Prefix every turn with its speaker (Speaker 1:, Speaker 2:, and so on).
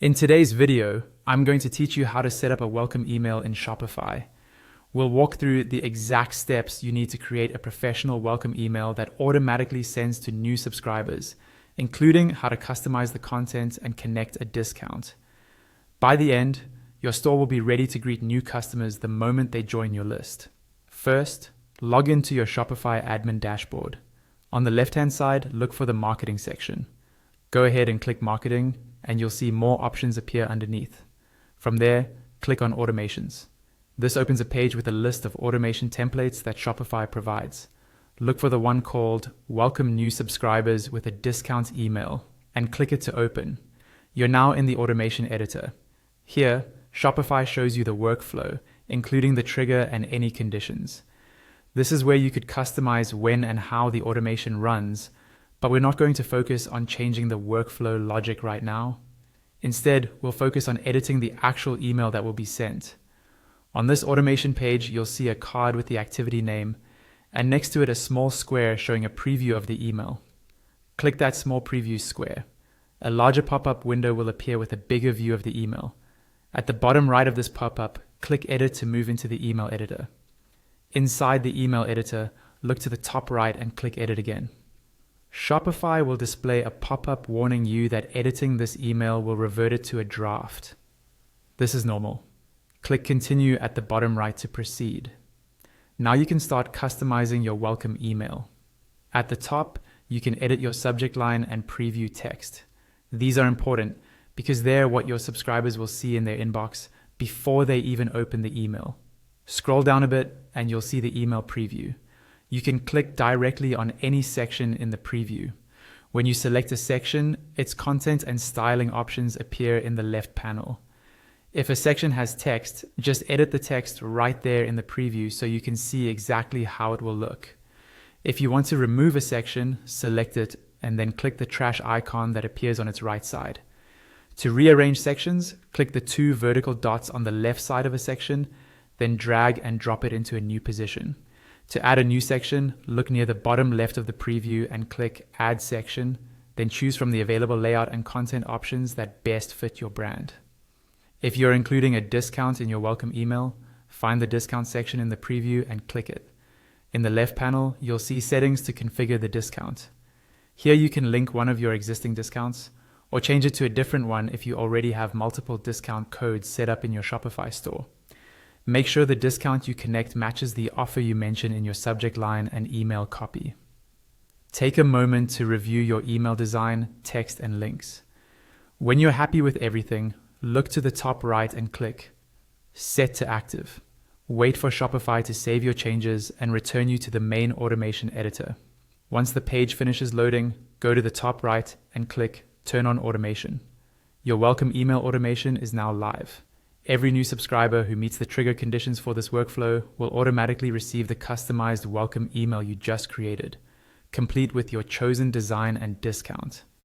Speaker 1: In today's video, I'm going to teach you how to set up a welcome email in Shopify. We'll walk through the exact steps you need to create a professional welcome email that automatically sends to new subscribers, including how to customize the content and connect a discount. By the end, your store will be ready to greet new customers the moment they join your list. First, log into your Shopify admin dashboard. On the left-hand side, look for the marketing section. Go ahead and click marketing, and you'll see more options appear underneath. From there, click on automations. This opens a page with a list of automation templates that Shopify provides. Look for the one called Welcome New Subscribers with a Discount Email and click it to open. You're now in the automation editor. Here, Shopify shows you the workflow, including the trigger and any conditions. This is where you could customize when and how the automation runs, but we're not going to focus on changing the workflow logic right now. Instead, we'll focus on editing the actual email that will be sent. On this automation page, you'll see a card with the activity name, and next to it a small square showing a preview of the email. Click that small preview square. A larger pop-up window will appear with a bigger view of the email. At the bottom right of this pop-up, click Edit to move into the email editor. Inside the email editor, look to the top right and click Edit again. Shopify will display a pop-up warning you that editing this email will revert it to a draft. This is normal. Click Continue at the bottom right to proceed. Now you can start customizing your welcome email. At the top, you can edit your subject line and preview text. These are important because they're what your subscribers will see in their inbox before they even open the email. Scroll down a bit and you'll see the email preview. You can click directly on any section in the preview. When you select a section, its content and styling options appear in the left panel. If a section has text, just edit the text right there in the preview so you can see exactly how it will look. If you want to remove a section, select it and then click the trash icon that appears on its right side. To rearrange sections, click the two vertical dots on the left side of a section, then drag and drop it into a new position. To add a new section, look near the bottom left of the preview and click Add Section, then choose from the available layout and content options that best fit your brand. If you're including a discount in your welcome email, find the discount section in the preview and click it. In the left panel, you'll see settings to configure the discount. Here you can link one of your existing discounts, or change it to a different one if you already have multiple discount codes set up in your Shopify store. Make sure the discount you connect matches the offer you mention in your subject line and email copy. Take a moment to review your email design, text, and links. When you're happy with everything, look to the top right and click Set to Active. Wait for Shopify to save your changes and return you to the main automation editor. Once the page finishes loading, go to the top right and click Turn on Automation. Your welcome email automation is now live. Every new subscriber who meets the trigger conditions for this workflow will automatically receive the customized welcome email you just created, complete with your chosen design and discount.